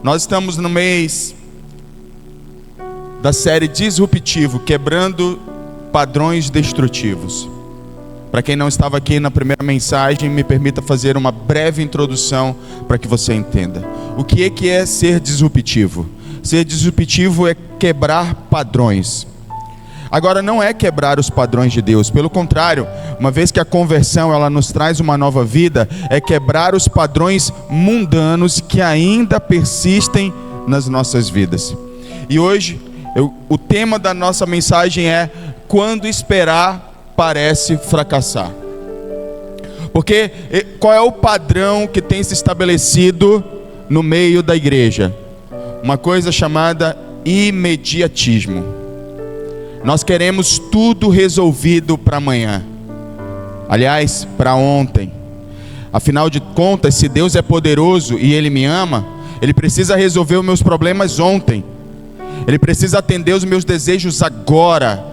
Nós estamos no mês da série Disruptivo, quebrando padrões destrutivos. Para quem não estava aqui na primeira mensagem, me permita fazer uma breve introdução para que você entenda. O que é ser disruptivo? Ser disruptivo é quebrar padrões. Agora, não é quebrar os padrões de Deus. Pelo contrário, uma vez que a conversão ela nos traz uma nova vida, é quebrar os padrões mundanos que ainda persistem nas nossas vidas. E hoje, o tema da nossa mensagem é: quando esperar parece fracassar. Porque qual é o padrão que tem se estabelecido no meio da igreja? Uma coisa chamada imediatismo. Nós queremos tudo resolvido para amanhã. Aliás, para ontem. Afinal de contas, se Deus é poderoso e Ele me ama, Ele precisa resolver os meus problemas ontem. Ele precisa atender os meus desejos agora.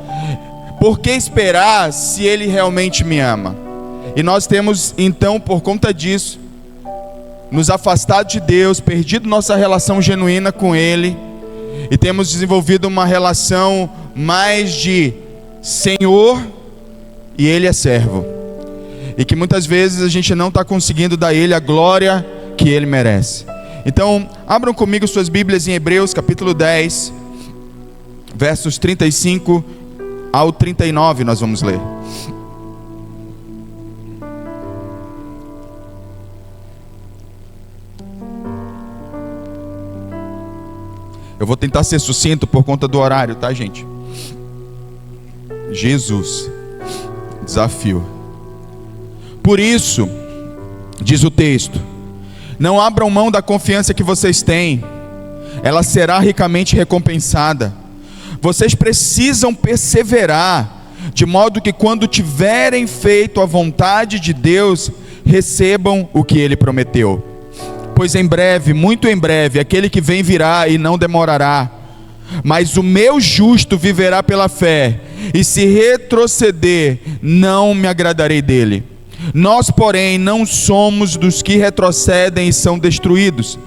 Por que esperar se Ele realmente me ama? E nós temos, então, por conta disso, nos afastado de Deus, perdido nossa relação genuína com Ele, e temos desenvolvido uma relação mais de Senhor e Ele é servo, e que muitas vezes a gente não está conseguindo dar a Ele a glória que Ele merece. Então, abram comigo suas Bíblias em Hebreus capítulo 10, versos 35 ao 39, nós vamos ler. Eu vou tentar ser sucinto por conta do horário, tá, gente? Jesus, desafio. Por isso, diz o texto, não abram mão da confiança que vocês têm, ela será ricamente recompensada. Vocês precisam perseverar, de modo que quando tiverem feito a vontade de Deus, recebam o que Ele prometeu. Pois em breve, muito em breve, aquele que vem virá e não demorará. Mas o meu justo viverá pela fé, e se retroceder, não me agradarei dele. Nós, porém, não somos dos que retrocedem e são destruídos,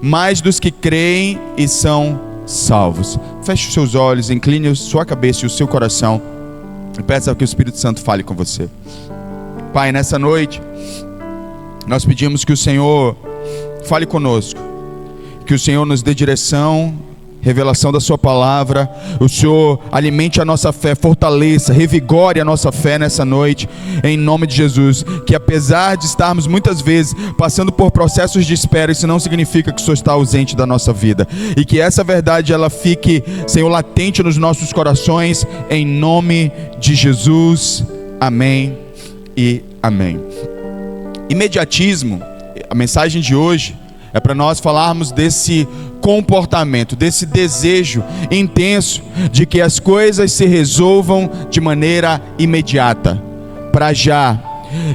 mas dos que creem e são salvos. Feche os seus olhos, incline sua cabeça e o seu coração, e peça que o Espírito Santo fale com você. Pai, nessa noite, nós pedimos que o Senhor fale conosco, que o Senhor nos dê direção, revelação da sua palavra. O Senhor alimente a nossa fé, fortaleça, revigore a nossa fé nessa noite, em nome de Jesus. Que apesar de estarmos muitas vezes passando por processos de espera, isso não significa que o Senhor está ausente da nossa vida, e que essa verdade ela fique, Senhor, latente nos nossos corações, em nome de Jesus. Amém e amém. Imediatismo. A mensagem de hoje é para nós falarmos desse comportamento, desse desejo intenso de que as coisas se resolvam de maneira imediata, para já.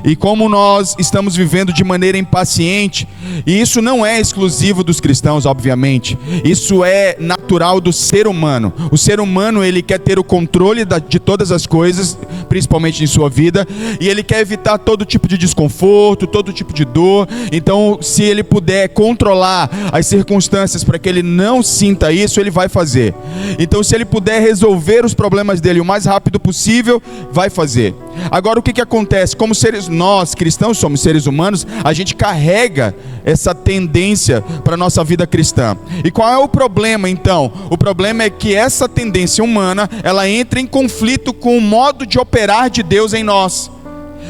E como nós estamos vivendo de maneira impaciente, e isso não é exclusivo dos cristãos, obviamente, isso é natural do ser humano. O ser humano, ele quer ter o controle de todas as coisas, principalmente em sua vida, e ele quer evitar todo tipo de desconforto, todo tipo de dor. Então, se ele puder controlar as circunstâncias para que ele não sinta isso, ele vai fazer. Então, se ele puder resolver os problemas dele o mais rápido possível, vai fazer. Agora, o que acontece? Como nós cristãos somos seres humanos, a gente carrega essa tendência para a nossa vida cristã. E qual é o problema então? O problema é que essa tendência humana, ela entra em conflito com o modo de operar de Deus em nós.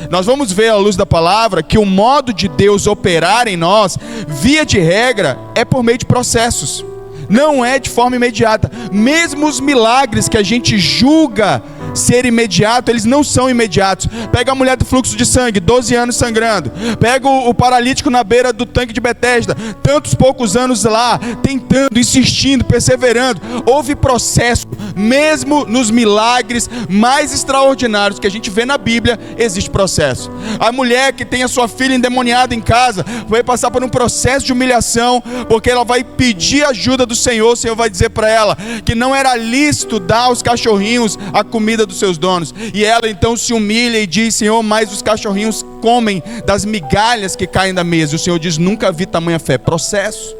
Nós vamos ver à luz da palavra que o modo de Deus operar em nós, via de regra, é por meio de processos. Não é de forma imediata. Mesmo os milagres que a gente julga ser imediato, eles não são imediatos. Pega a mulher do fluxo de sangue, 12 anos sangrando. Pega o paralítico na beira do tanque de Betesda, tantos poucos anos lá, tentando, insistindo, perseverando. Houve processo. Mesmo nos milagres mais extraordinários que a gente vê na Bíblia, existe processo. A mulher que tem a sua filha endemoniada em casa vai passar por um processo de humilhação, porque ela vai pedir ajuda do Senhor. O Senhor vai dizer para ela que não era lícito dar aos cachorrinhos a comida dos seus donos, e ela então se humilha e diz: Senhor, mas os cachorrinhos comem das migalhas que caem da mesa. E o Senhor diz: nunca vi tamanha fé. Processo.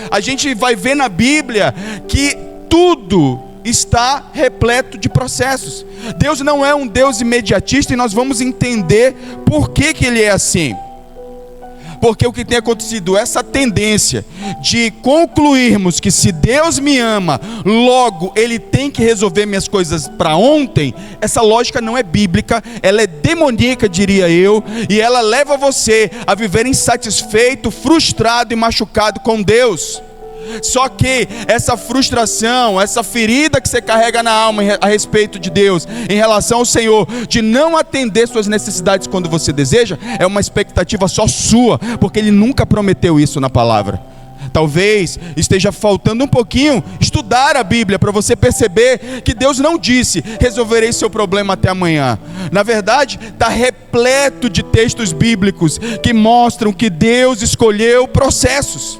a gente vai ver na Bíblia que tudo está repleto de processos. Deus não é um Deus imediatista, e nós vamos entender por que Ele é assim. Porque o que tem acontecido, essa tendência de concluirmos que se Deus me ama, logo Ele tem que resolver minhas coisas para ontem, essa lógica não é bíblica, ela é demoníaca, diria eu, e ela leva você a viver insatisfeito, frustrado e machucado com Deus. Só que essa frustração, essa ferida que você carrega na alma a respeito de Deus, em relação ao Senhor, de não atender suas necessidades quando você deseja, é uma expectativa só sua, porque Ele nunca prometeu isso na palavra. Talvez esteja faltando um pouquinho estudar a Bíblia para você perceber que Deus não disse: resolverei seu problema até amanhã. Na verdade, está repleto de textos bíblicos que mostram que Deus escolheu processos,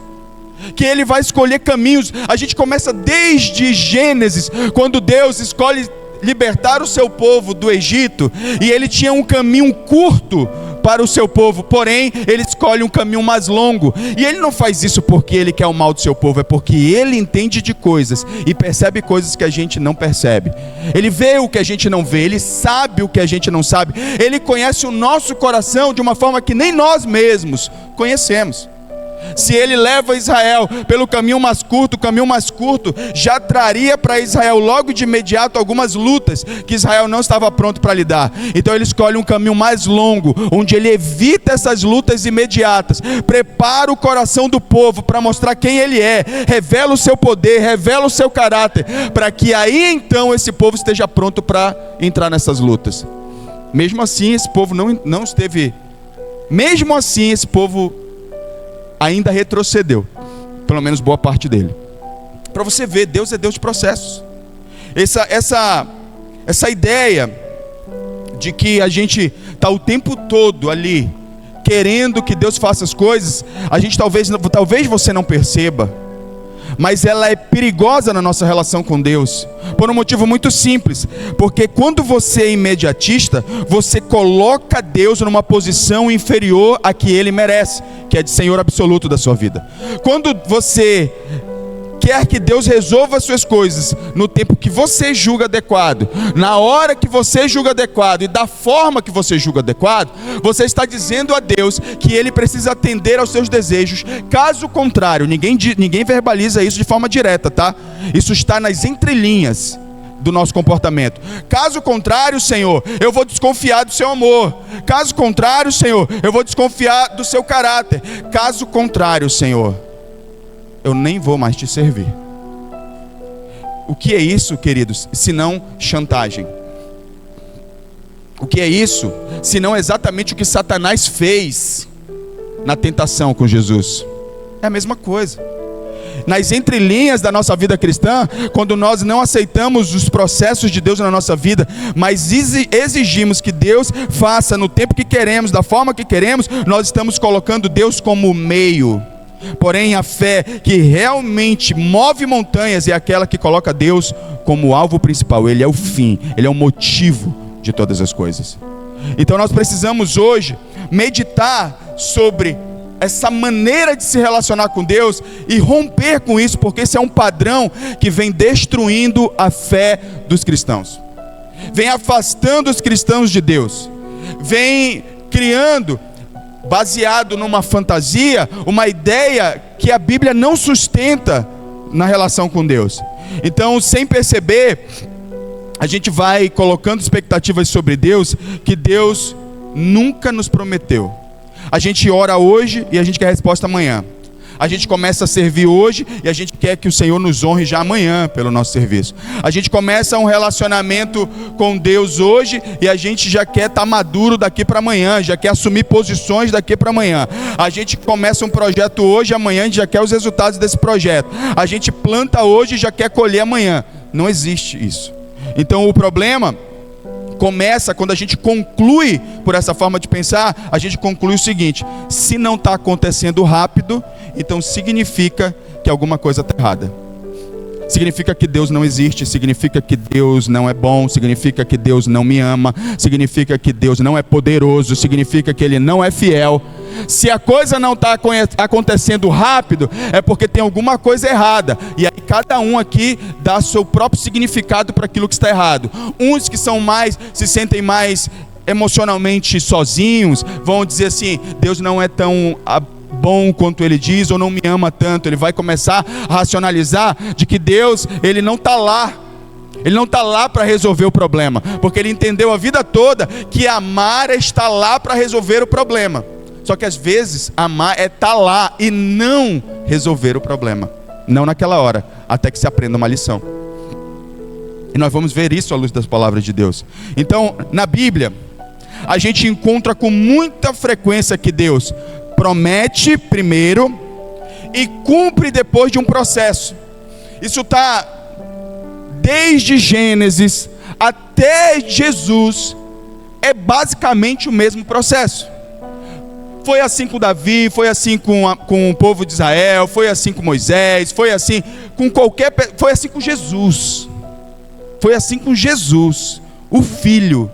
que Ele vai escolher caminhos. A gente começa desde Gênesis, quando Deus escolhe libertar o seu povo do Egito, e Ele tinha um caminho curto para o seu povo, porém Ele escolhe um caminho mais longo. E Ele não faz isso porque Ele quer o mal do seu povo, é porque Ele entende de coisas e percebe coisas que a gente não percebe. Ele vê o que a gente não vê, Ele sabe o que a gente não sabe, Ele conhece o nosso coração de uma forma que nem nós mesmos conhecemos. Se Ele leva Israel pelo caminho mais curto, o caminho mais curto já traria para Israel logo de imediato algumas lutas que Israel não estava pronto para lidar. Então Ele escolhe um caminho mais longo, onde Ele evita essas lutas imediatas, prepara o coração do povo para mostrar quem Ele é, revela o seu poder, revela o seu caráter, para que aí então esse povo esteja pronto para entrar nessas lutas. Mesmo assim esse povo não esteve, mesmo assim esse povo ainda retrocedeu, pelo menos boa parte dele. Para você ver, Deus é Deus de processos. Essa ideia de que a gente está o tempo todo ali querendo que Deus faça as coisas, a gente talvez você não perceba, mas ela é perigosa na nossa relação com Deus, por um motivo muito simples, porque quando você é imediatista, você coloca Deus numa posição inferior a que Ele merece, que é de Senhor absoluto da sua vida. Quando você quer que Deus resolva as suas coisas no tempo que você julga adequado, na hora que você julga adequado e da forma que você julga adequado, você está dizendo a Deus que Ele precisa atender aos seus desejos. Caso contrário, ninguém verbaliza isso de forma direta, tá? Isso está nas entrelinhas do nosso comportamento. Caso contrário, Senhor, eu vou desconfiar do seu amor. Caso contrário, Senhor, eu vou desconfiar do seu caráter. Caso contrário, Senhor, eu nem vou mais te servir. O que é isso, queridos, senão chantagem? O que é isso, senão exatamente o que Satanás fez na tentação com Jesus? É a mesma coisa. Nas entrelinhas da nossa vida cristã, quando nós não aceitamos os processos de Deus na nossa vida, mas exigimos que Deus faça no tempo que queremos, da forma que queremos, nós estamos colocando Deus como meio. Porém, a fé que realmente move montanhas é aquela que coloca Deus como alvo principal. Ele é o fim, Ele é o motivo de todas as coisas. Então nós precisamos hoje meditar sobre essa maneira de se relacionar com Deus e romper com isso, porque esse é um padrão que vem destruindo a fé dos cristãos, vem afastando os cristãos de Deus, vem criando, baseado numa fantasia, uma ideia que a Bíblia não sustenta na relação com Deus. Então, sem perceber, a gente vai colocando expectativas sobre Deus que Deus nunca nos prometeu. A gente ora hoje e a gente quer resposta amanhã. A gente começa a servir hoje e a gente quer que o Senhor nos honre já amanhã pelo nosso serviço. A gente começa um relacionamento com Deus hoje e a gente já quer estar maduro daqui para amanhã, já quer assumir posições daqui para amanhã. A gente começa um projeto hoje, amanhã a gente já quer os resultados desse projeto. A gente planta hoje e já quer colher amanhã. Não existe isso. Então o problema começa quando a gente conclui por essa forma de pensar. A gente conclui o seguinte: se não está acontecendo rápido, então significa que alguma coisa está errada. Significa que Deus não existe, significa que Deus não é bom, significa que Deus não me ama, significa que Deus não é poderoso, significa que Ele não é fiel. Se a coisa não está acontecendo rápido, é porque tem alguma coisa errada. E aí cada um aqui dá seu próprio significado para aquilo que está errado. Uns que se sentem mais emocionalmente sozinhos, vão dizer assim: Deus não é tão bom quanto ele diz, ou não me ama tanto. Ele vai começar a racionalizar de que Deus, ele não está lá. Ele não está lá para resolver o problema, porque ele entendeu a vida toda que amar é estar lá para resolver o problema. Só que às vezes amar é estar lá e não resolver o problema, não naquela hora, até que se aprenda uma lição. E nós vamos ver isso à luz das palavras de Deus. Então, na Bíblia, a gente encontra com muita frequência que Deus promete primeiro e cumpre depois de um processo. Isso está desde Gênesis até Jesus, é basicamente o mesmo processo. Foi assim com Davi, foi assim com o povo de Israel, foi assim com Moisés, foi assim com Jesus. Foi assim com Jesus, o Filho,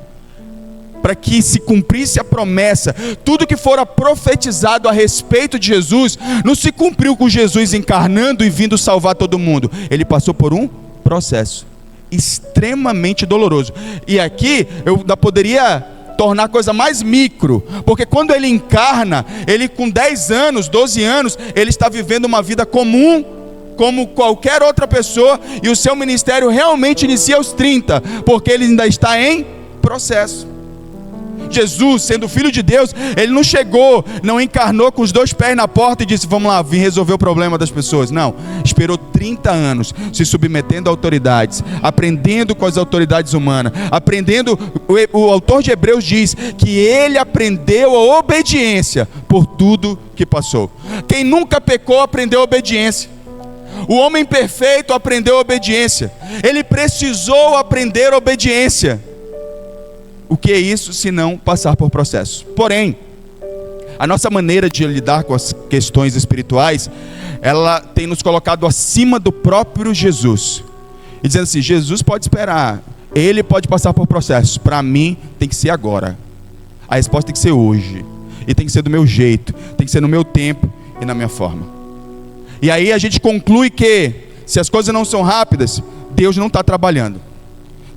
para que se cumprisse a promessa. Tudo que fora profetizado a respeito de Jesus, não se cumpriu com Jesus encarnando e vindo salvar todo mundo. Ele passou por um processo extremamente doloroso. E aqui eu ainda poderia tornar a coisa mais micro, porque quando ele encarna, ele com 10 anos, 12 anos, ele está vivendo uma vida comum, como qualquer outra pessoa, e o seu ministério realmente inicia aos 30, porque ele ainda está em processo. Jesus, sendo filho de Deus, ele não chegou, não encarnou com os 2 pés na porta e disse: vamos lá, vim resolver o problema das pessoas. Não, esperou 30 anos, se submetendo a autoridades, aprendendo com as autoridades humanas, aprendendo. O autor de Hebreus diz que ele aprendeu a obediência por tudo que passou. Quem nunca pecou aprendeu a obediência. O homem perfeito aprendeu a obediência. Ele precisou aprender a obediência. O que é isso se não passar por processo? Porém, a nossa maneira de lidar com as questões espirituais, ela tem nos colocado acima do próprio Jesus. E dizendo assim: Jesus pode esperar, ele pode passar por processos. Para mim tem que ser agora. A resposta tem que ser hoje. E tem que ser do meu jeito, tem que ser no meu tempo e na minha forma. E aí a gente conclui que, se as coisas não são rápidas, Deus não está trabalhando.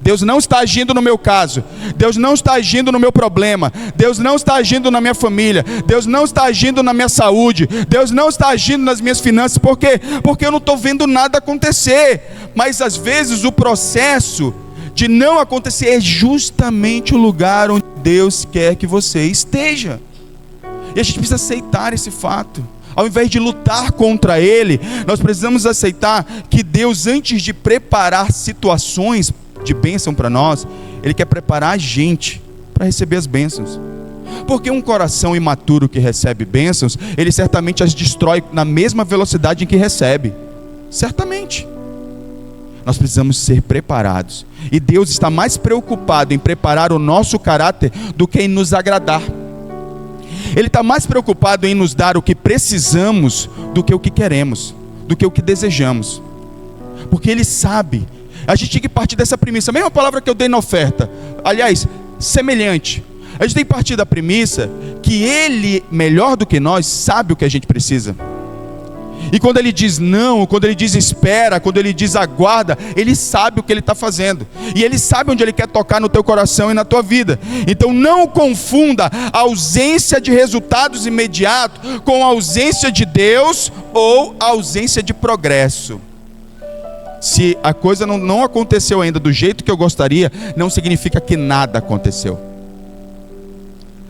Deus não está agindo no meu caso. Deus não está agindo no meu problema. Deus não está agindo na minha família. Deus não está agindo na minha saúde. Deus não está agindo nas minhas finanças. Por quê? Porque eu não estou vendo nada acontecer. Mas às vezes o processo de não acontecer é justamente o lugar onde Deus quer que você esteja. E a gente precisa aceitar esse fato. Ao invés de lutar contra ele, nós precisamos aceitar que Deus, antes de preparar situações de bênção para nós, ele quer preparar a gente para receber as bênçãos. Porque um coração imaturo que recebe bênçãos, ele certamente as destrói na mesma velocidade em que recebe. Certamente. Nós precisamos ser preparados. E Deus está mais preocupado em preparar o nosso caráter do que em nos agradar. Ele está mais preocupado em nos dar o que precisamos do que o que queremos, do que o que desejamos. Porque ele sabe. A gente tem que partir dessa premissa. A mesma palavra que eu dei na oferta, aliás, semelhante. A gente tem que partir da premissa que ele, melhor do que nós, sabe o que a gente precisa. E quando ele diz não, quando ele diz espera, quando ele diz aguarda, ele sabe o que ele está fazendo. E ele sabe onde ele quer tocar no teu coração e na tua vida. Então não confunda a ausência de resultados imediatos com a ausência de Deus ou a ausência de progresso. Se a coisa não aconteceu ainda do jeito que eu gostaria, não significa que nada aconteceu.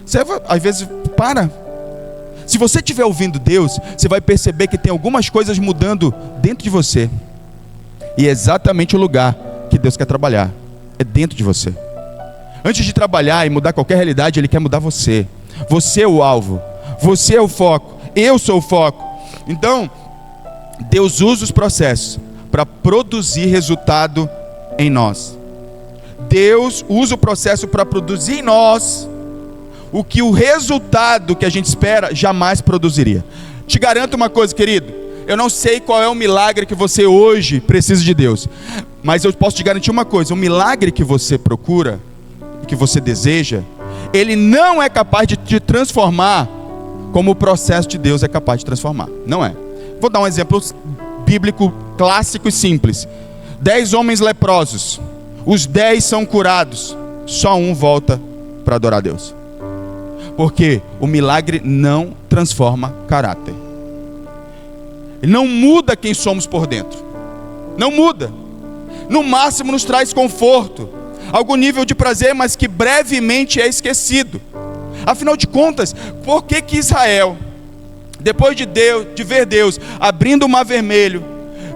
Você às vezes para. Se você estiver ouvindo Deus, você vai perceber que tem algumas coisas mudando dentro de você. E é exatamente o lugar que Deus quer trabalhar. É dentro de você. Antes de trabalhar e mudar qualquer realidade, Ele quer mudar você. Você é o alvo. Você é o foco. Eu sou o foco. Então, Deus usa os processos para produzir resultado em nós. Deus usa o processo para produzir em nós o que o resultado que a gente espera jamais produziria. Te garanto uma coisa, querido. Eu não sei qual é o milagre que você hoje precisa de Deus, mas eu posso te garantir uma coisa: o milagre que você procura, que você deseja, ele não é capaz de te transformar como o processo de Deus é capaz de transformar. Não é. Vou dar um exemplo bíblico clássico e simples. 10 homens leprosos. Os 10 são curados. Só um volta para adorar a Deus. Porque o milagre não transforma caráter. Ele não muda quem somos por dentro. Não muda. No máximo nos traz conforto, algum nível de prazer, mas que brevemente é esquecido. Afinal de contas, por que Israel, depois de ver Deus abrindo o mar vermelho,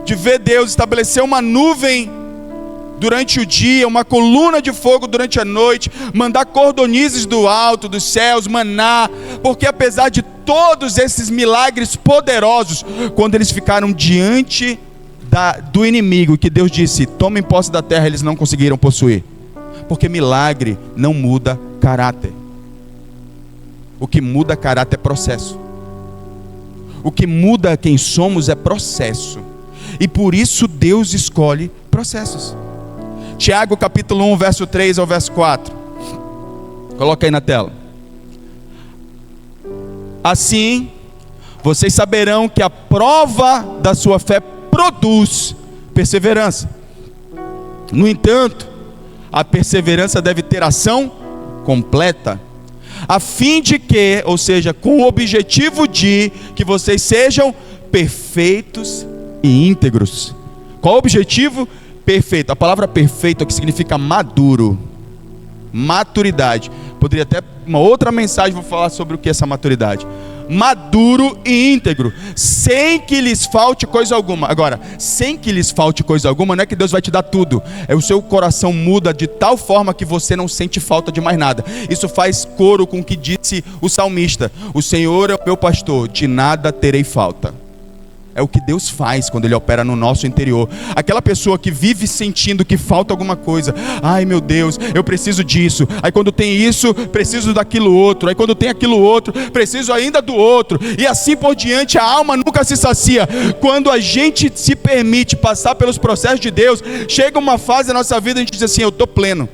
de ver Deus estabelecer uma nuvem durante o dia, uma coluna de fogo durante a noite, mandar cordonizes do alto, dos céus, maná, porque apesar de todos esses milagres poderosos, quando eles ficaram diante do inimigo, que Deus disse, tomem posse da terra, eles não conseguiram possuir, porque milagre não muda caráter. O que muda caráter é processo. O que muda quem somos é processo, e por isso Deus escolhe processos. Tiago capítulo 1, verso 3 ao verso 4. Coloca aí na tela. Assim, vocês saberão que a prova da sua fé produz perseverança. No entanto, a perseverança deve ter ação completa, a fim de que, ou seja, com o objetivo de que vocês sejam perfeitos e íntegros. Qual o objetivo? Perfeito. A palavra perfeito aqui significa maduro, maturidade. Poderia até uma outra mensagem vou falar sobre o que é essa maturidade. Maduro e íntegro, sem que lhes falte coisa alguma. Agora, sem que lhes falte coisa alguma, não é que Deus vai te dar tudo, é o seu coração muda de tal forma que você não sente falta de mais nada. Isso faz coro com o que disse o salmista: o Senhor é o meu pastor, de nada terei falta. É o que Deus faz quando Ele opera no nosso interior. Aquela pessoa que vive sentindo que falta alguma coisa. Ai meu Deus, eu preciso disso. Aí quando tem isso, preciso daquilo outro. Aí quando tem aquilo outro, preciso ainda do outro. E assim por diante, a alma nunca se sacia. Quando a gente se permite passar pelos processos de Deus, chega uma fase da nossa vida, a gente diz assim: eu estou pleno.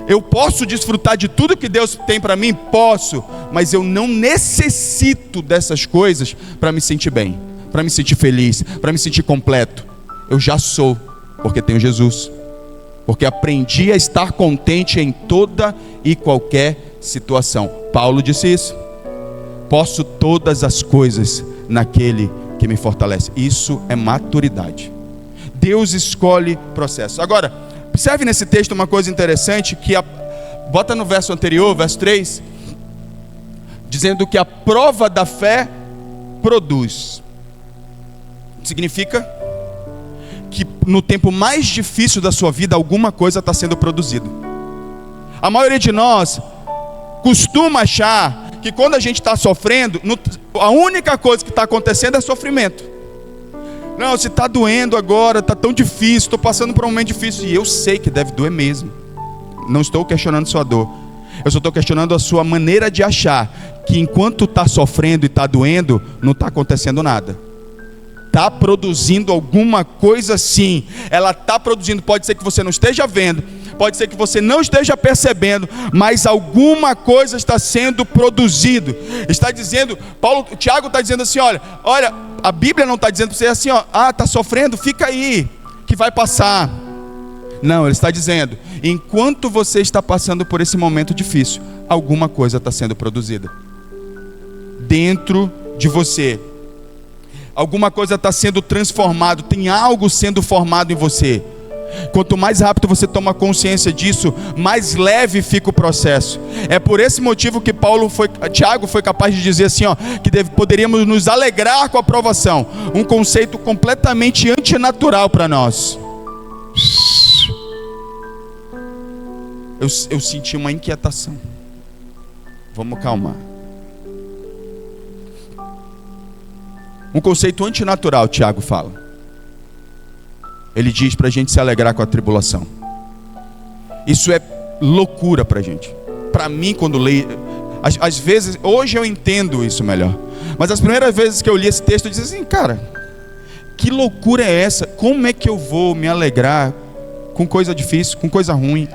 Eu posso desfrutar de tudo que Deus tem para mim? Posso, mas eu não necessito dessas coisas para me sentir bem, para me sentir feliz, para me sentir completo. Eu já sou, porque tenho Jesus, porque aprendi a estar contente em toda e qualquer situação. Paulo disse isso: posso todas as coisas naquele que me fortalece. Isso é maturidade. Deus escolhe processo. Agora, observe nesse texto uma coisa interessante, bota no verso anterior, verso 3, dizendo que a prova da fé produz. Significa que no tempo mais difícil da sua vida, alguma coisa está sendo produzida. A maioria de nós costuma achar que quando a gente está sofrendo, a única coisa que está acontecendo é sofrimento. Não, se está doendo agora, está tão difícil, estou passando por um momento difícil. E eu sei que deve doer mesmo. Não estou questionando sua dor. Eu só estou questionando a sua maneira de achar que enquanto está sofrendo e está doendo, não está acontecendo nada. Está produzindo alguma coisa sim. Ela está produzindo, pode ser que você não esteja vendo, pode ser que você não esteja percebendo, mas alguma coisa está sendo produzido. Está dizendo, Tiago está dizendo assim: olha, a Bíblia não está dizendo para você assim, ó, está sofrendo, fica aí, que vai passar. Não, ele está dizendo, enquanto você está passando por esse momento difícil, alguma coisa está sendo produzida dentro de você. Alguma coisa está sendo transformado, tem algo sendo formado em você. Quanto mais rápido você toma consciência disso, mais leve fica o processo. É por esse motivo que Tiago foi capaz de dizer assim, ó, que poderíamos nos alegrar com a provação. Um conceito completamente antinatural para nós. Eu senti uma inquietação. Vamos calmar. Um conceito antinatural, Tiago fala. Ele diz para a gente se alegrar com a tribulação. Isso é loucura para a gente. Para mim, quando leio, às vezes, hoje eu entendo isso melhor. Mas as primeiras vezes que eu li esse texto, eu disse assim, cara, que loucura é essa? Como é que eu vou me alegrar com coisa difícil, com coisa ruim?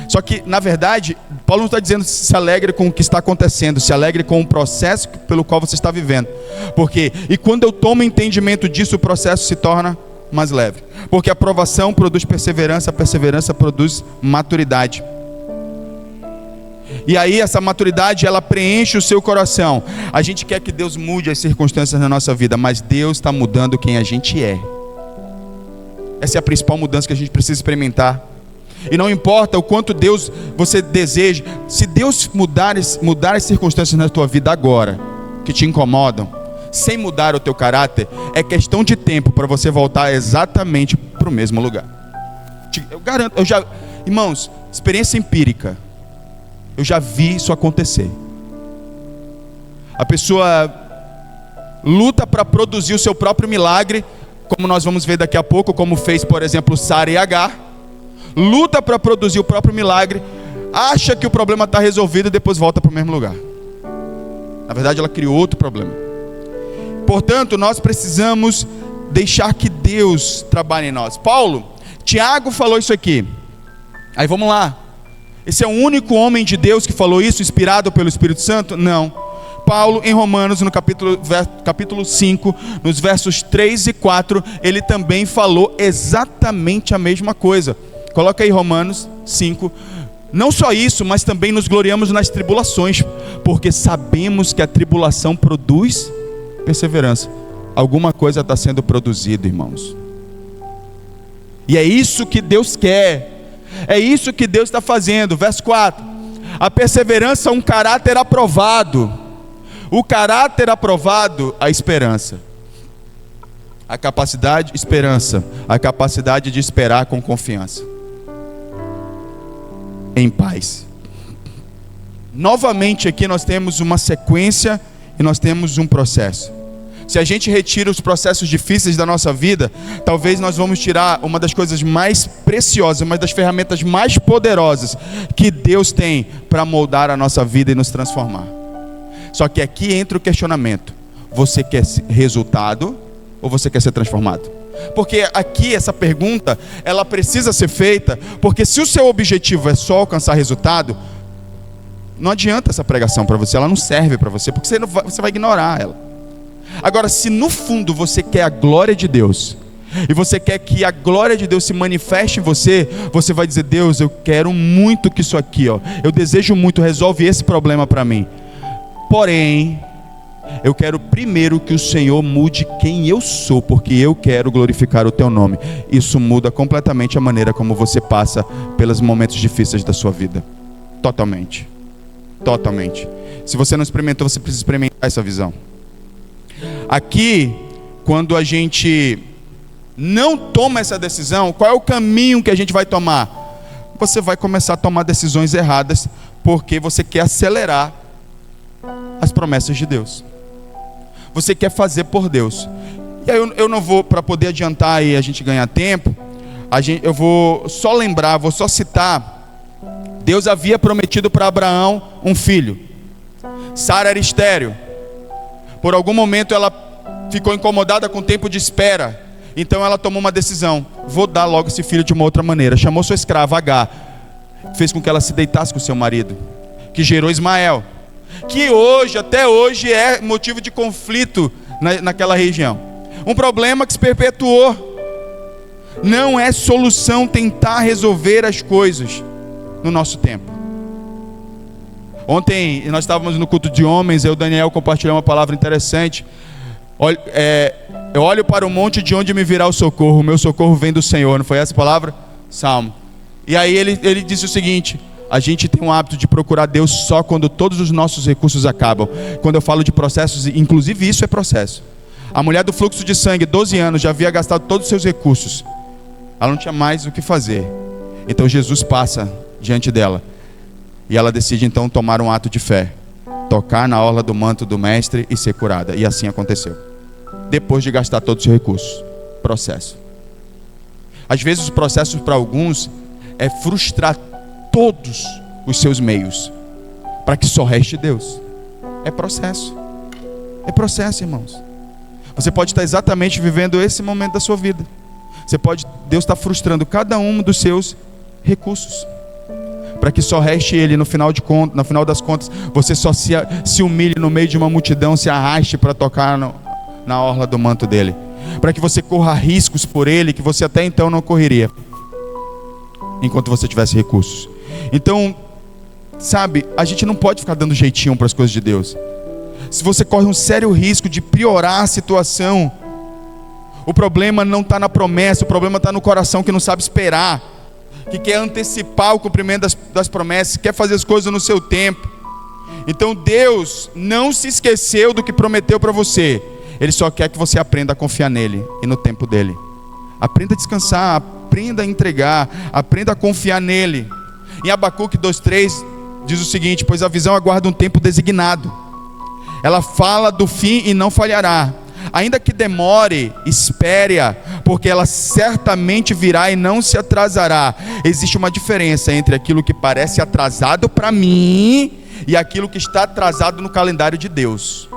Só que, na verdade, Paulo não está dizendo se alegre com o que está acontecendo, se alegre com o processo pelo qual você está vivendo. Por quê? E quando eu tomo entendimento disso, o processo se torna mais leve. Porque a provação produz perseverança, a perseverança produz maturidade. E aí essa maturidade, ela preenche o seu coração. A gente quer que Deus mude as circunstâncias na nossa vida, mas Deus está mudando quem a gente é. Essa é a principal mudança que a gente precisa experimentar. E não importa o quanto Deus você deseja, se Deus mudar as circunstâncias na tua vida agora, que te incomodam, sem mudar o teu caráter, é questão de tempo para você voltar exatamente para o mesmo lugar. Eu garanto, irmãos, experiência empírica, eu já vi isso acontecer. A pessoa luta para produzir o seu próprio milagre, como nós vamos ver daqui a pouco, como fez, por exemplo, Sara e Agar. Luta para produzir o próprio milagre, acha que o problema está resolvido e depois volta para o mesmo lugar. Na verdade, ela criou outro problema. Portanto, nós precisamos deixar que Deus trabalhe em nós. Tiago falou isso aqui. Aí vamos lá. Esse é o único homem de Deus que falou isso, inspirado pelo Espírito Santo? Não. Paulo, em Romanos, no capítulo 5, nos versos 3 e 4, ele também falou exatamente a mesma coisa. Coloca aí Romanos 5. Não só isso, mas também nos gloriamos nas tribulações, porque sabemos que a tribulação produz perseverança. Alguma coisa está sendo produzida, irmãos. E é isso que Deus quer. É isso que Deus está fazendo. Verso 4. A perseverança é um caráter aprovado. O caráter aprovado, a esperança. A capacidade, esperança. A capacidade de esperar com confiança. Em paz. Novamente aqui nós temos uma sequência e nós temos um processo. Se a gente retira os processos difíceis da nossa vida, talvez nós vamos tirar uma das coisas mais preciosas, uma das ferramentas mais poderosas que Deus tem para moldar a nossa vida e nos transformar. Só que aqui entra o questionamento: você quer resultado ou você quer ser transformado? Porque aqui essa pergunta, ela precisa ser feita, porque se o seu objetivo é só alcançar resultado, não adianta essa pregação para você, ela não serve para você, porque você vai ignorar ela. Agora, se no fundo você quer a glória de Deus, e você quer que a glória de Deus se manifeste em você, você vai dizer: Deus, eu quero muito que isso aqui, eu desejo muito, resolve esse problema para mim. Porém, eu quero primeiro que o Senhor mude quem eu sou, porque eu quero glorificar o teu nome. Isso muda completamente a maneira como você passa pelos momentos difíceis da sua vida. Totalmente. Totalmente. Se você não experimentou, você precisa experimentar essa visão. Aqui, quando a gente não toma essa decisão, qual é o caminho que a gente vai tomar? Você vai começar a tomar decisões erradas, porque você quer acelerar as promessas de Deus. Você quer fazer por Deus. E aí eu não vou, para poder adiantar e a gente ganhar tempo, eu vou só lembrar, vou só citar. Deus havia prometido para Abraão um filho. Sara era estéril. Por algum momento ela ficou incomodada com o tempo de espera. Então ela tomou uma decisão: vou dar logo esse filho de uma outra maneira. Chamou sua escrava Agar, fez com que ela se deitasse com seu marido, que gerou Ismael, que hoje, até hoje, é motivo de conflito naquela região. Um problema que se perpetuou. Não é solução tentar resolver as coisas no nosso tempo. Ontem nós estávamos no culto de homens, eu e o Daniel compartilhamos uma palavra interessante. Eu olho para o monte de onde me virá o socorro. O meu socorro vem do Senhor. Não foi essa palavra? Salmo. E aí ele disse o seguinte: a gente tem um hábito de procurar Deus só quando todos os nossos recursos acabam. Quando eu falo de processos, inclusive isso é processo. A mulher do fluxo de sangue, 12 anos, já havia gastado todos os seus recursos. Ela não tinha mais o que fazer. Então Jesus passa diante dela. E ela decide então tomar um ato de fé. Tocar na orla do manto do mestre e ser curada. E assim aconteceu. Depois de gastar todos os seus recursos. Processo. Às vezes os processos para alguns é frustrar todos os seus meios, para que só reste Deus. É processo. É processo, irmãos. Você pode estar exatamente vivendo esse momento da sua vida. Deus está frustrando cada um dos seus recursos, para que só reste Ele. No final das contas, você só se humilhe no meio de uma multidão, se arraste para tocar na orla do manto dele, para que você corra riscos por Ele que você até então não correria, enquanto você tivesse recursos. Então, sabe, a gente não pode ficar dando jeitinho para as coisas de Deus. Se você corre um sério risco de piorar a situação, o problema não está na promessa, o problema está no coração que não sabe esperar, que quer antecipar o cumprimento das promessas, quer fazer as coisas no seu tempo. Então Deus não se esqueceu do que prometeu para você. Ele só quer que você aprenda a confiar nele e no tempo dele. Aprenda a descansar, aprenda a entregar, aprenda a confiar nele. Em Abacuque 2:3 diz o seguinte: pois a visão aguarda um tempo designado, ela fala do fim e não falhará. Ainda que demore, espere-a, porque ela certamente virá e não se atrasará. Existe uma diferença entre aquilo que parece atrasado para mim e aquilo que está atrasado no calendário de Deus.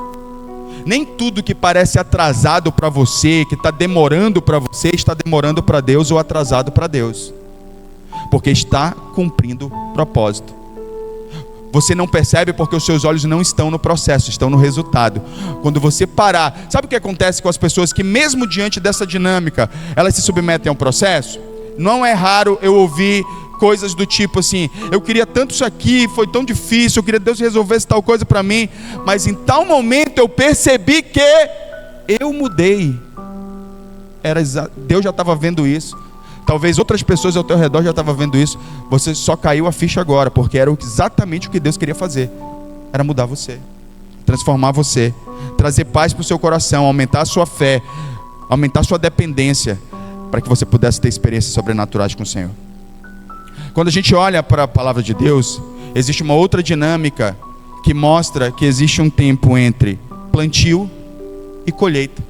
Nem tudo que parece atrasado para você, que está demorando para você, está demorando para Deus ou atrasado para Deus, porque está cumprindo propósito. Você não percebe porque os seus olhos não estão no processo, estão no resultado. Quando você parar, sabe o que acontece com as pessoas que mesmo diante dessa dinâmica, elas se submetem a um processo? Não é raro eu ouvir coisas do tipo assim: eu queria tanto isso aqui, foi tão difícil, eu queria que Deus resolvesse tal coisa para mim, mas em tal momento eu percebi que eu mudei. Deus já estava vendo isso. Talvez outras pessoas ao teu redor já estavam vendo isso. Você só caiu a ficha agora, porque era exatamente o que Deus queria fazer. Era mudar você, transformar você, trazer paz para o seu coração, aumentar a sua fé, aumentar a sua dependência, para que você pudesse ter experiências sobrenaturais com o Senhor. Quando a gente olha para a palavra de Deus, existe uma outra dinâmica que mostra que existe um tempo entre plantio e colheita.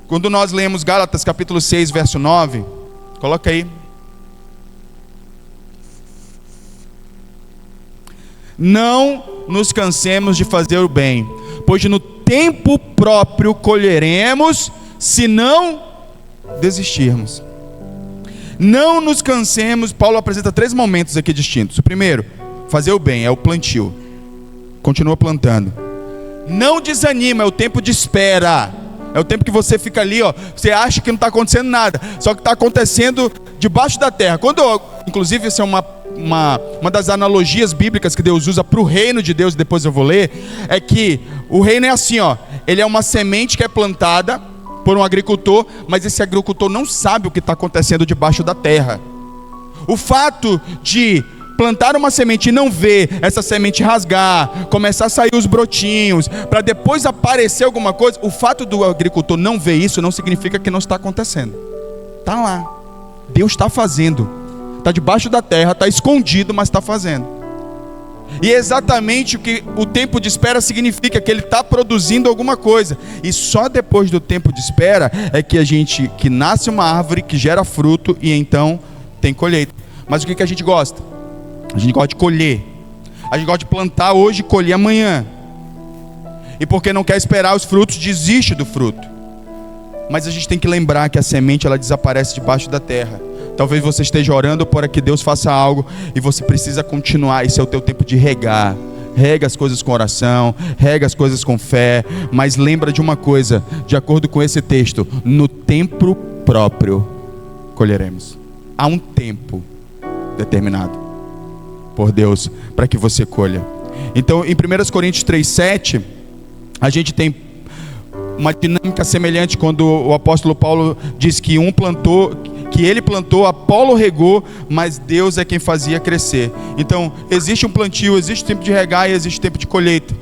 Quando nós lemos Gálatas capítulo 6, verso 9, coloca aí. Não nos cansemos de fazer o bem, pois no tempo próprio colheremos, se não desistirmos. Não nos cansemos. Paulo apresenta 3 momentos aqui distintos. O primeiro, fazer o bem, é o plantio. Continua plantando. Não desanima, é o tempo de espera. É o tempo que você fica ali, você acha que não está acontecendo nada, só que está acontecendo debaixo da terra. Inclusive, essa é uma das analogias bíblicas que Deus usa para o reino de Deus, depois eu vou ler, é que o reino é assim, ele é uma semente que é plantada por um agricultor, mas esse agricultor não sabe o que está acontecendo debaixo da terra. O fato de plantar uma semente e não ver essa semente rasgar, começar a sair os brotinhos, para depois aparecer alguma coisa, o fato do agricultor não ver isso não significa que não está acontecendo. Está lá, Deus está fazendo, está debaixo da terra, está escondido, mas está fazendo. E é exatamente o que o tempo de espera significa, que ele está produzindo alguma coisa. E só depois do tempo de espera é que nasce uma árvore que gera fruto e então tem colheita. Mas o que a gente gosta? A gente gosta de colher. A gente gosta de plantar hoje e colher amanhã. E porque não quer esperar os frutos, desiste do fruto. Mas a gente tem que lembrar que a semente, ela desaparece debaixo da terra. Talvez você esteja orando para que Deus faça algo e você precisa continuar. Esse é o teu tempo de regar. Rega as coisas com oração, rega as coisas com fé. Mas lembra de uma coisa, de acordo com esse texto: no tempo próprio colheremos. Há um tempo determinado por Deus para que você colha. Então, em 1 Coríntios 3:7, a gente tem uma dinâmica semelhante quando o apóstolo Paulo diz que ele plantou, Apolo regou, mas Deus é quem fazia crescer. Então, existe um plantio, existe tempo de regar e existe tempo de colheita.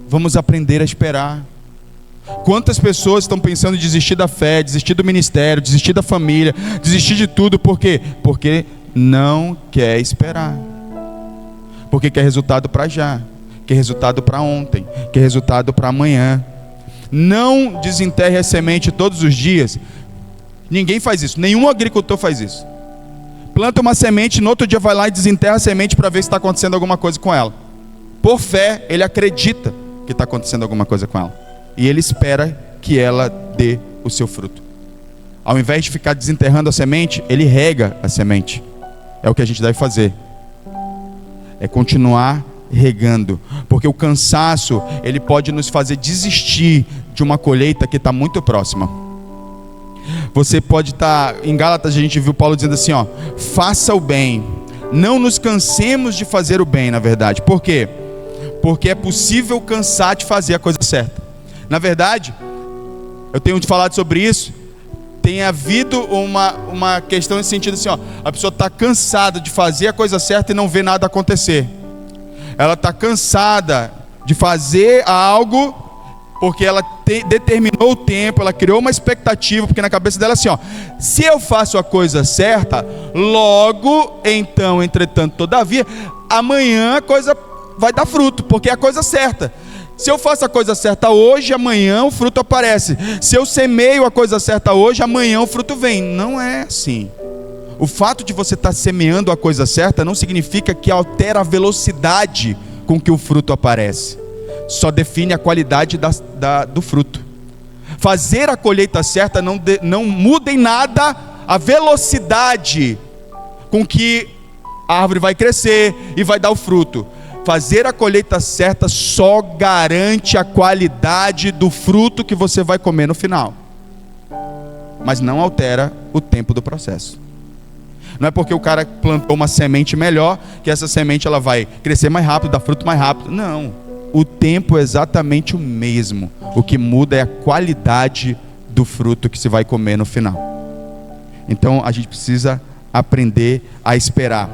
Vamos aprender a esperar. Quantas pessoas estão pensando em desistir da fé, desistir do ministério, desistir da família, desistir de tudo, por quê? Porque não quer esperar. Porque quer resultado para já, quer resultado para ontem, quer resultado para amanhã. Não desenterre a semente todos os dias. Ninguém faz isso, nenhum agricultor faz isso. Planta uma semente, no outro dia vai lá e desenterra a semente para ver se está acontecendo alguma coisa com ela. Por fé, ele acredita que está acontecendo alguma coisa com ela. E ele espera que ela dê o seu fruto. Ao invés de ficar desenterrando a semente, ele rega a semente. É o que a gente deve fazer. é continuar regando, porque o cansaço, ele pode nos fazer desistir de uma colheita que está muito próxima. Você pode estar, em Gálatas a gente viu Paulo dizendo assim, ó, faça o bem, não nos cansemos de fazer o bem, na verdade. Por quê? Porque é possível cansar de fazer a coisa certa. Na verdade, eu tenho te falado sobre isso, tem havido uma questão nesse sentido assim, ó, a pessoa está cansada de fazer a coisa certa e não vê nada acontecer. Ela está cansada de fazer algo porque ela determinou o tempo, ela criou uma expectativa, porque na cabeça dela assim, ó, se eu faço a coisa certa, logo, então, entretanto, todavia, amanhã a coisa vai dar fruto, porque é a coisa certa. Se eu faço a coisa certa hoje, amanhã o fruto aparece. Se eu semeio a coisa certa hoje, amanhã o fruto vem. Não é assim. O fato de você estar semeando a coisa certa não significa que altera a velocidade com que o fruto aparece. Só define a qualidade do fruto. Fazer a colheita certa não muda em nada a velocidade com que a árvore vai crescer e vai dar o fruto. Fazer a colheita certa só garante a qualidade do fruto que você vai comer no final. Mas não altera o tempo do processo. Não é porque o cara plantou uma semente melhor, que essa semente ela vai crescer mais rápido, dar fruto mais rápido. Não. O tempo é exatamente o mesmo. O que muda é a qualidade do fruto que se vai comer no final. Então a gente precisa aprender a esperar.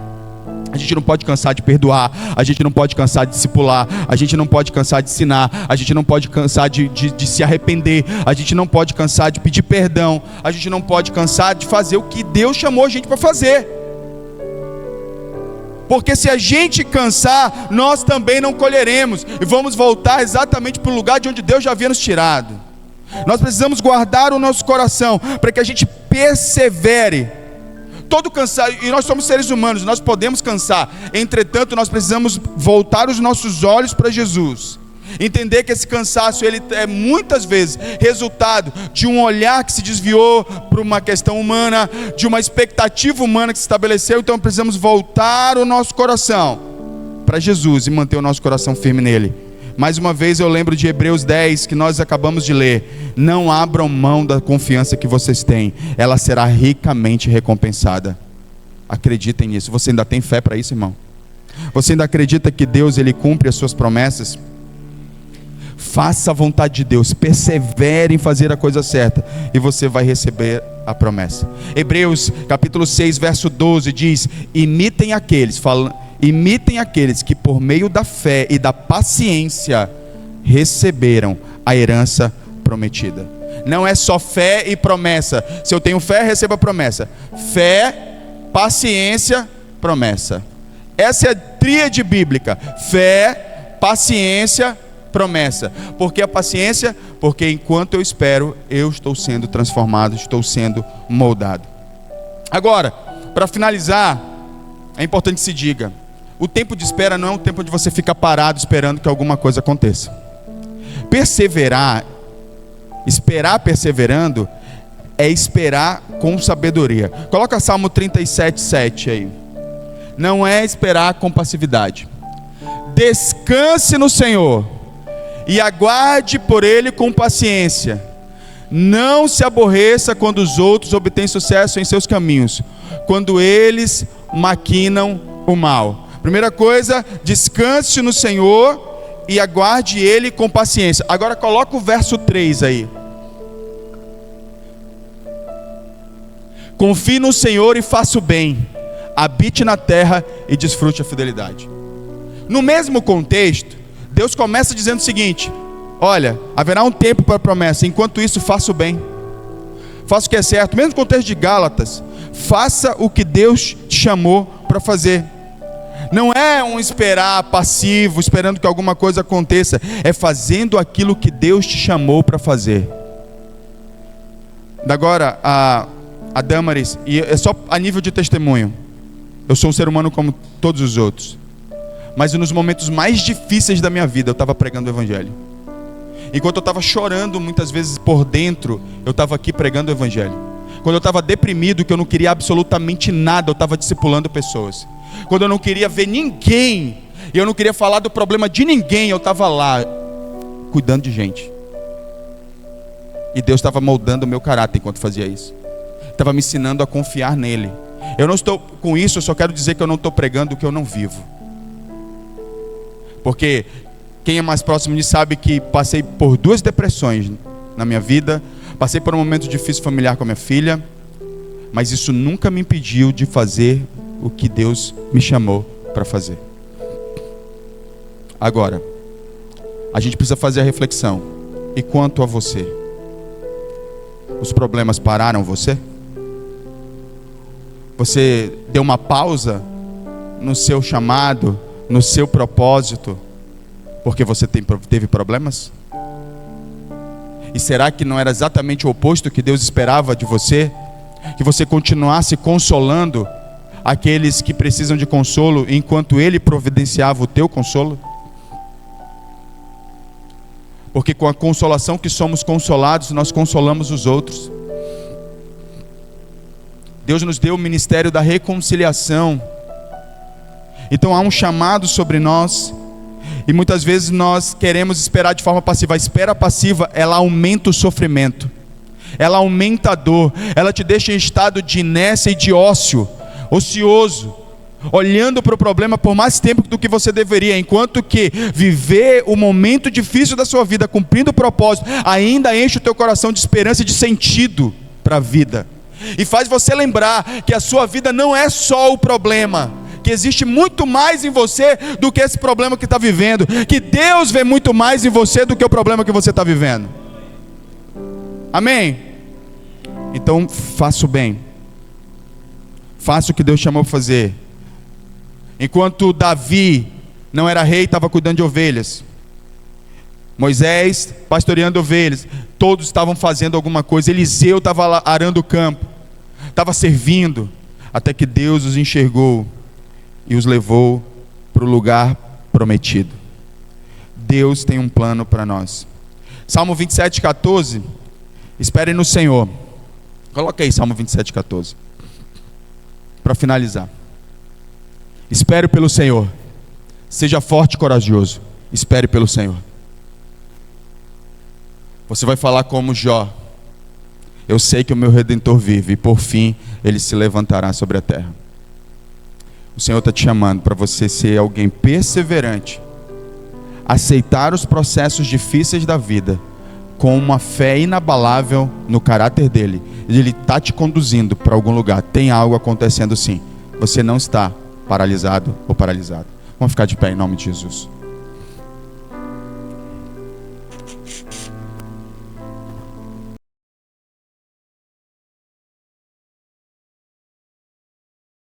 A gente não pode cansar de perdoar, a gente não pode cansar de discipular, a gente não pode cansar de ensinar, a gente não pode cansar de se arrepender, a gente não pode cansar de pedir perdão, a gente não pode cansar de fazer o que Deus chamou a gente para fazer. Porque se a gente cansar, nós também não colheremos, e vamos voltar exatamente para o lugar de onde Deus já havia nos tirado. Nós precisamos guardar o nosso coração, para que a gente persevere. Todo cansado, e nós somos seres humanos, nós podemos cansar. Entretanto, nós precisamos voltar os nossos olhos para Jesus. Entender que esse cansaço, ele é muitas vezes resultado de um olhar que se desviou para uma questão humana, de uma expectativa humana que se estabeleceu. Então precisamos voltar o nosso coração para Jesus e manter o nosso coração firme nele. Mais uma vez eu lembro de Hebreus 10, que nós acabamos de ler. Não abram mão da confiança que vocês têm, ela será ricamente recompensada. Acreditem nisso. Você ainda tem fé para isso, irmão? Você ainda acredita que Deus, ele cumpre as suas promessas? Faça a vontade de Deus, persevere em fazer a coisa certa, e você vai receber a promessa. Hebreus capítulo 6, verso 12 diz: imitem aqueles que por meio da fé e da paciência receberam a herança prometida. Não é só fé e promessa. Se eu tenho fé, recebo a promessa. Fé, paciência, promessa. Essa é a tríade bíblica: fé, paciência, promessa. Por que a paciência? Porque enquanto eu espero, eu estou sendo transformado, estou sendo moldado. Agora, para finalizar, é importante que se diga: o tempo de espera não é um tempo de você ficar parado esperando que alguma coisa aconteça. Perseverar, esperar perseverando, é esperar com sabedoria. Coloca Salmo 37:7 aí. Não é esperar com passividade. Descanse no Senhor e aguarde por Ele com paciência. Não se aborreça quando os outros obtêm sucesso em seus caminhos, quando eles maquinam o mal. Primeira coisa, descanse no Senhor e aguarde Ele com paciência. Agora coloca o verso 3 aí. Confie no Senhor e faça o bem, habite na terra e desfrute a fidelidade. No mesmo contexto, Deus começa dizendo o seguinte: olha, haverá um tempo para a promessa, enquanto isso faça o bem, faça o que é certo. Mesmo no contexto de Gálatas, faça o que Deus te chamou para fazer. Não é um esperar passivo, esperando que alguma coisa aconteça. É fazendo aquilo que Deus te chamou para fazer. Agora, a Damaris, e é só a nível de testemunho, eu sou um ser humano como todos os outros, mas nos momentos mais difíceis da minha vida, eu estava pregando o Evangelho. Enquanto eu estava chorando muitas vezes por dentro, eu estava aqui pregando o Evangelho. Quando eu estava deprimido, que eu não queria absolutamente nada, eu estava discipulando pessoas. Quando eu não queria ver ninguém, e eu não queria falar do problema de ninguém, eu estava lá, cuidando de gente. E Deus estava moldando o meu caráter enquanto fazia isso. Estava me ensinando a confiar nele. Eu não estou com isso, eu só quero dizer que eu não estou pregando o que eu não vivo. Porque quem é mais próximo de mim sabe que passei por 2 depressões na minha vida. Passei por um momento difícil familiar com a minha filha. Mas isso nunca me impediu de fazer o que Deus me chamou para fazer. Agora, a gente precisa fazer a reflexão. E quanto a você? Os problemas pararam você? Você deu uma pausa no seu chamado, no seu propósito, porque você teve problemas? E será que não era exatamente o oposto que Deus esperava de você? Que você continuasse consolando aqueles que precisam de consolo, enquanto Ele providenciava o teu consolo? Porque com a consolação que somos consolados, nós consolamos os outros. Deus nos deu o ministério da reconciliação. Então há um chamado sobre nós. E muitas vezes nós queremos esperar de forma passiva. A espera passiva, ela aumenta o sofrimento. Ela aumenta a dor. Ela te deixa em estado de inércia e de ócio, ocioso, olhando para o problema por mais tempo do que você deveria. Enquanto que viver o momento difícil da sua vida, cumprindo o propósito, ainda enche o teu coração de esperança e de sentido para a vida. E faz você lembrar que a sua vida não é só o problema, que existe muito mais em você do que esse problema que está vivendo, que Deus vê muito mais em você do que o problema que você está vivendo. Amém? Então faça o bem, faça o que Deus chamou para fazer. Enquanto Davi não era rei, estava cuidando de ovelhas, Moisés pastoreando ovelhas, todos estavam fazendo alguma coisa. Eliseu estava arando o campo, estava servindo, até que Deus os enxergou e os levou para o lugar prometido. Deus tem um plano para nós. Salmo 27:14. Esperem no Senhor. Coloca aí Salmo 27:14, para finalizar. Espere pelo Senhor. Seja forte e corajoso. Espere pelo Senhor. Você vai falar como Jó: eu sei que o meu Redentor vive, e por fim ele se levantará sobre a terra. O Senhor está te chamando para você ser alguém perseverante, aceitar os processos difíceis da vida com uma fé inabalável no caráter dele. Ele está te conduzindo para algum lugar. Tem algo acontecendo sim. Você não está paralisado ou paralisado. Vamos ficar de pé em nome de Jesus.